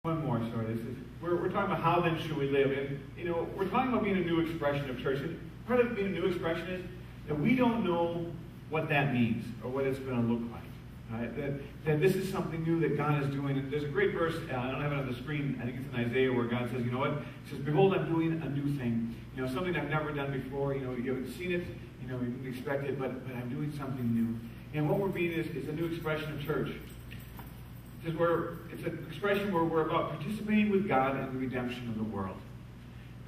One more, sorry. We're talking about how then should we live. And, we're talking about being a new expression of church. And part of being a new expression is that we don't know what that means or what it's going to look like. Right? That this is something new that God is doing. And there's a great verse, I don't have it on the screen, I think it's in Isaiah, where God says, you know what? He says, behold, I'm doing a new thing. Something I've never done before. You haven't seen it, you didn't expect it, but I'm doing something new. And what we're being is a new expression of church. It's an expression where we're about participating with God in the redemption of the world.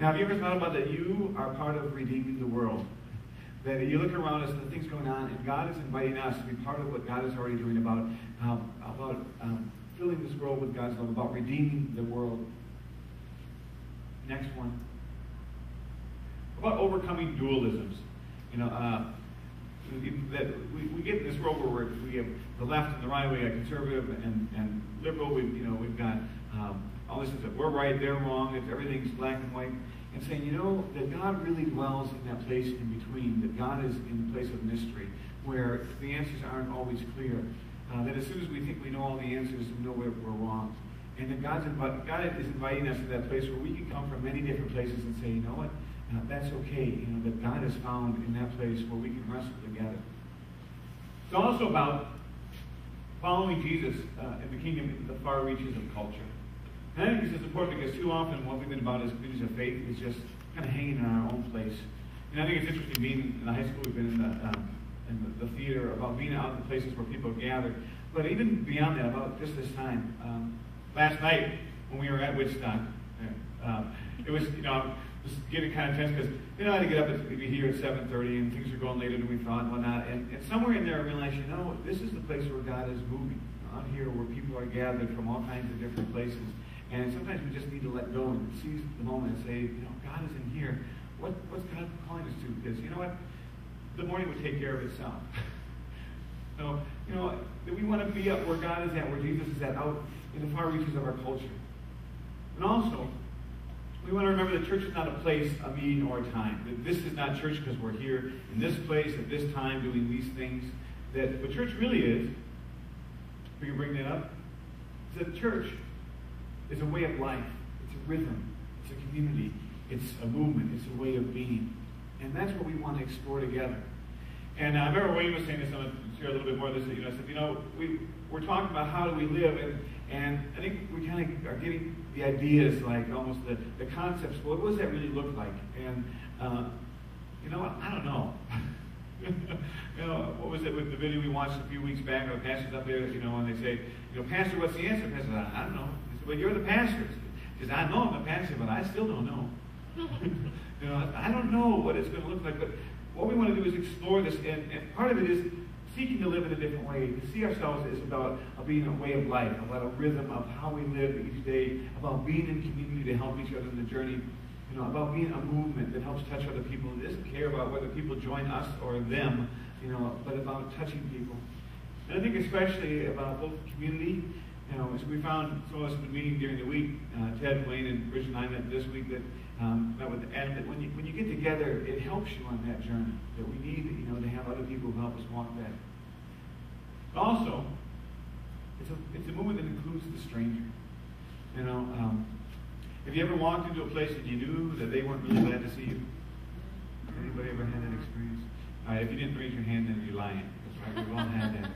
Now, have you ever thought about that you are part of redeeming the world? That you look around us and the things going on, and God is inviting us to be part of what God is already doing about filling this world with God's love, about redeeming the world. Next one. About overcoming dualisms. That we get in this world where we have the left and the right, we got conservative and liberal. We've got all this is that we're right, they're wrong, everything's black and white. And saying, that God really dwells in that place in between, that God is in the place of mystery, where the answers aren't always clear. That as soon as we think we know all the answers, we know we're wrong. And that God is inviting us to that place where we can come from many different places and say, you know what, that's okay. That God is found in that place where we can wrestle together. It's also about following Jesus in the kingdom in the far reaches of culture. And I think this is important because too often what we've been about as communities of faith is just kind of hanging in our own place. And I think it's interesting being in the high school, we've been in the theater, about being out in the places where people gather. But even beyond that, about just this time, last night when we were at Woodstock, it was, just getting kind of tense because, I had to get up and be here at 7:30 and things are going later than we thought and whatnot. And somewhere in there I realized, this is the place where God is moving. Out here where people are gathered from all kinds of different places. And sometimes we just need to let go and seize the moment and say, God is in here. What's God calling us to? Because you know what? The morning would take care of itself. So, we want to be up where God is at, where Jesus is at, out in the far reaches of our culture. And also, we want to remember that church is not a place, a meeting, or a time. That this is not church because we're here in this place at this time doing these things. That what church really is, if we can bring that up, is that church is a way of life. It's a rhythm. It's a community. It's a movement. It's a way of being. And that's what we want to explore together. And I remember Wayne was saying this, I'm going to share a little bit more of this. I said, we're talking about how do we live, and I think we kind of are getting the ideas, like almost the concepts. Well, what does that really look like? And I don't know. What was it with the video we watched a few weeks back? Our pastor's up there, and they say, Pastor, what's the answer? Pastor said, I don't know. He said, well, you're the pastor. He says, I know I'm a pastor, but I still don't know. I don't know what it's going to look like, but what we want to do is explore this, and part of it is seeking to live in a different way. To see ourselves as about being a way of life, about a rhythm of how we live each day, about being in community to help each other in the journey, about being a movement that helps touch other people. It doesn't care about whether people join us or them, but about touching people. And I think especially about both community, as we found, some of us have been meeting during the week, Ted, Wayne, and Rich and I met this week, that met with Adam, that when you get together, it helps you on that journey, that we need, to have other people who help us walk that. But also, it's a movement that includes the stranger. Have you ever walked into a place and you knew that they weren't really glad to see you? Anybody ever had that experience? All right, if you didn't raise your hand, then you're lying. That's right, we've all had that.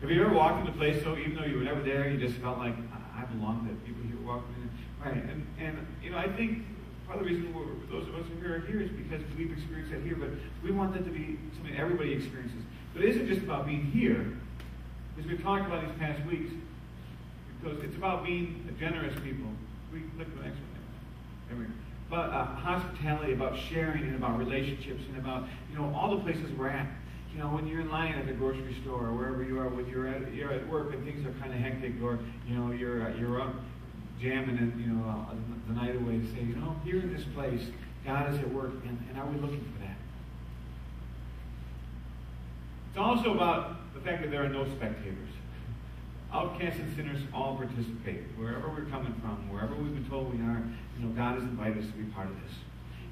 Have you ever walked into a place, so even though you were never there, you just felt like, I belong, that people here walking in? Right, and I think part of the reason those of us who are here is because we've experienced that here, but we want that to be something everybody experiences. But it isn't just about being here, as we've talked about these past weeks, because it's about being a generous people. We click the next one there. There we go. About hospitality, about sharing, and about relationships, and about all the places we're at. When you're in line at the grocery store or wherever you are, when you're at work and things are kind of hectic, or you're up jamming and the night away, to say, here in this place, God is at work, and are we looking for that? It's also about the fact that there are no spectators. Outcasts and sinners all participate. Wherever we're coming from, wherever we've been told we are, God has invited us to be part of this.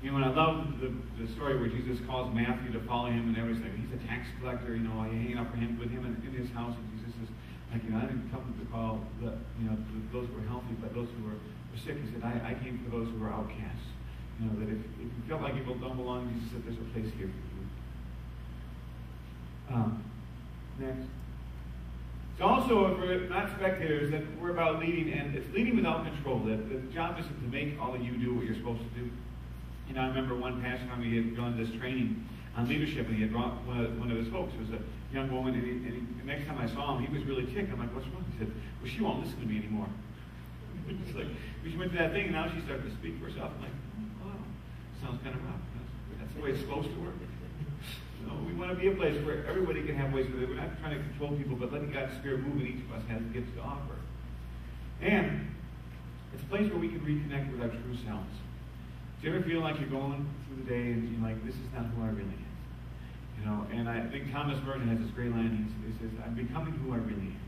And I love the story where Jesus calls Matthew to follow him, and everybody's like, he's a tax collector, you're hanging out with him in his house, and Jesus says, Like, I didn't come to call those who were healthy, but those who were sick. He said, I came for those who were outcasts. That if you felt like you don't belong, Jesus said, there's a place here for you. Next. It's also, if we're not spectators, that we're about leading, and it's leading without control. The job isn't to make all of you do what you're supposed to do. I remember one pastor time he had gone to this training on leadership, and he had brought one of his folks. It was a young woman, and the next time I saw him, he was really ticked. I'm like, what's wrong? He said, well, she won't listen to me anymore. It's like, she went to that thing, and now she started to speak for herself. I'm like, oh, wow, sounds kind of rough. That's the way it's supposed to work. We want to be a place where everybody can have ways with it. We're not trying to control people, but letting God's Spirit move, and each of us has gifts to offer. And it's a place where we can reconnect with our true selves. Do you ever feel like you're going through the day and you're like, this is not who I really am? And I think Thomas Merton has this great line. He says, I'm becoming who I really am.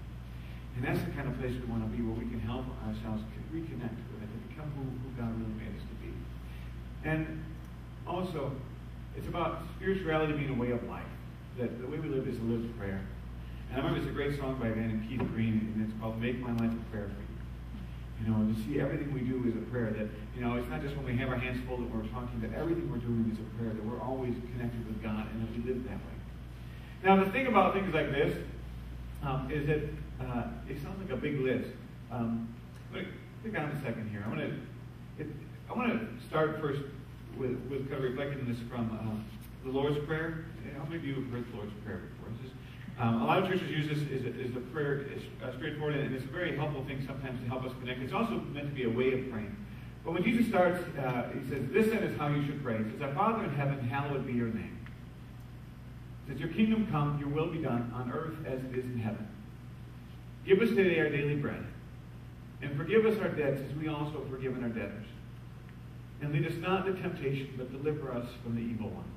And that's the kind of place we want to be, where we can help ourselves reconnect with it and become who God really made us to be. And also, it's about spirituality being a way of life. That the way we live is a lived prayer. And I remember it's a great song by a man named Keith Green, and it's called Make My Life a Prayer for You. To see everything we do is a prayer. That, it's not just when we have our hands full that we're talking, that everything we're doing is a prayer, that we're always connected with God, and that we live that way. Now, the thing about things like this is that it sounds like a big list. Think on a second here. I want to start first with kind of reflecting on this from the Lord's Prayer. How many of you have heard the Lord's Prayer before? A lot of churches use this as a prayer. It's straightforward, and it's a very helpful thing sometimes to help us connect. It's also meant to be a way of praying. But when Jesus starts, he says, this then is how you should pray. He says, our Father in heaven, hallowed be your name. He says, your kingdom come, your will be done on earth as it is in heaven. Give us today our daily bread. And forgive us our debts as we also have forgiven our debtors. And lead us not into temptation, but deliver us from the evil one.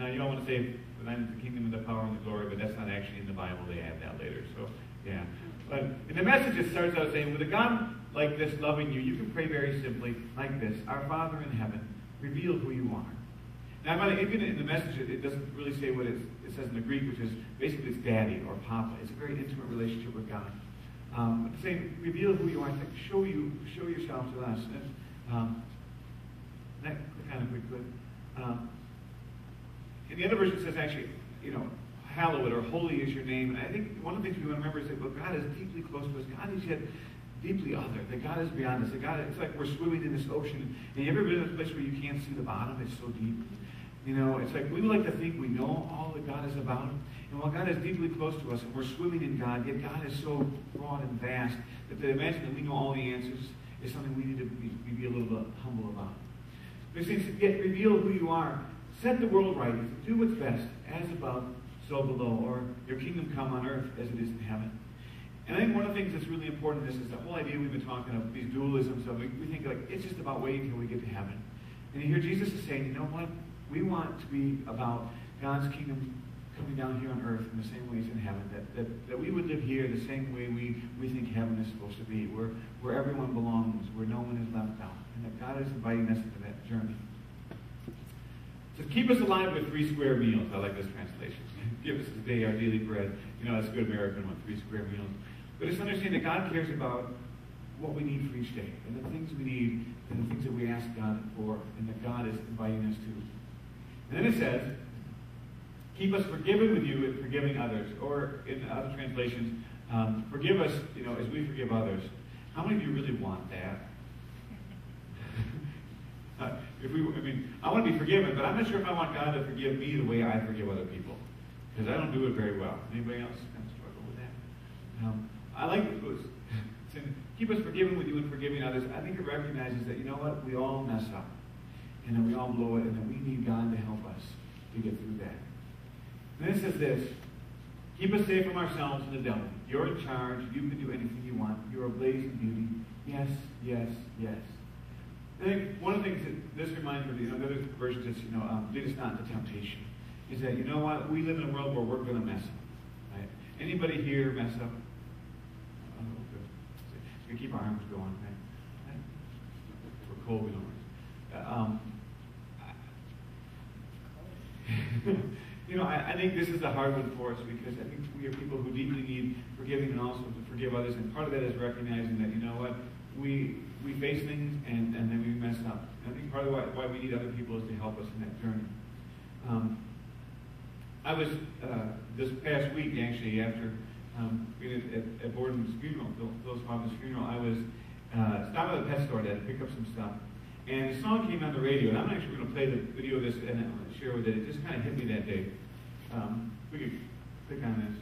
Now, you don't want to say, for thine is the kingdom and the power and the glory, but that's not actually in the Bible. They add that later. So, yeah. But in the message, it starts out saying, with a God like this loving you, you can pray very simply like this. Our Father in heaven, reveal who you are. Now, even in the message, it doesn't really say what it says in the Greek, which is basically it's daddy or papa. It's a very intimate relationship with God. It's saying, reveal who you are. It's like, show yourself to us. And, that kind of we could. In the other version, it says actually, hallowed or holy is your name. And I think one of the things we want to remember is that God is deeply close to us. God is yet deeply other. That God is beyond us. That God, it's like we're swimming in this ocean. And you ever been in a place where you can't see the bottom? It's so deep. It's like we like to think we know all that God is about. And while God is deeply close to us and we're swimming in God, yet God is so broad and vast that to imagine that we know all the answers is something we need to be a little bit humble about. But he says, yet reveal who you are. Set the world right. Do what's best, as above, so below. Or your kingdom come on earth as it is in heaven. And I think one of the things that's really important in this is the whole idea we've been talking of, these dualisms of, we think like it's just about waiting until we get to heaven. And you hear Jesus is saying, you know what? We want to be about God's kingdom coming down here on earth in the same way as in heaven. That we would live here the same way we think heaven is supposed to be, where everyone belongs, where no one is left out. And that God is inviting us into that journey. So keep us alive with 3 square meals. I like this translation. Give us this day our daily bread. That's a good American one, 3 square meals. But it's understanding that God cares about what we need for each day, and the things we need, and the things that we ask God for, and that God is inviting us to. And then it says, keep us forgiven with you and forgiving others. Or in other translations, forgive us, as we forgive others. How many of you really want that? I want to be forgiven, but I'm not sure if I want God to forgive me the way I forgive other people, because I don't do it very well. Anybody else kind of struggle with that? I like it was saying, keep us forgiven with you and forgiving others. I think it recognizes that, we all mess up, and that we all blow it, and that we need God to help us to get through that. And then it says this, keep us safe from ourselves and the devil. You're in charge. You can do anything you want. You're ablaze in beauty. Yes, yes, yes. I think one of the things that this reminds me of, the other version says, lead us not into temptation, is that, we live in a world where we're going to mess up. Right? Anybody here mess up? Oh, good. So we keep our arms going, right? We're cold, we don't you know, I think this is the hard one for us because I think we are people who deeply need forgiving and also to forgive others. And part of that is recognizing that, you know what, we face things and then we mess up. And I think part of why we need other people is to help us in that journey. I was, this past week, actually, after being at Borden's funeral, Bill's father's funeral, I was stopped at the pet store to pick up some stuff. And a song came on the radio, and I'm actually going to play the video of this and share with it. It just kind of hit me that day. We could click on this.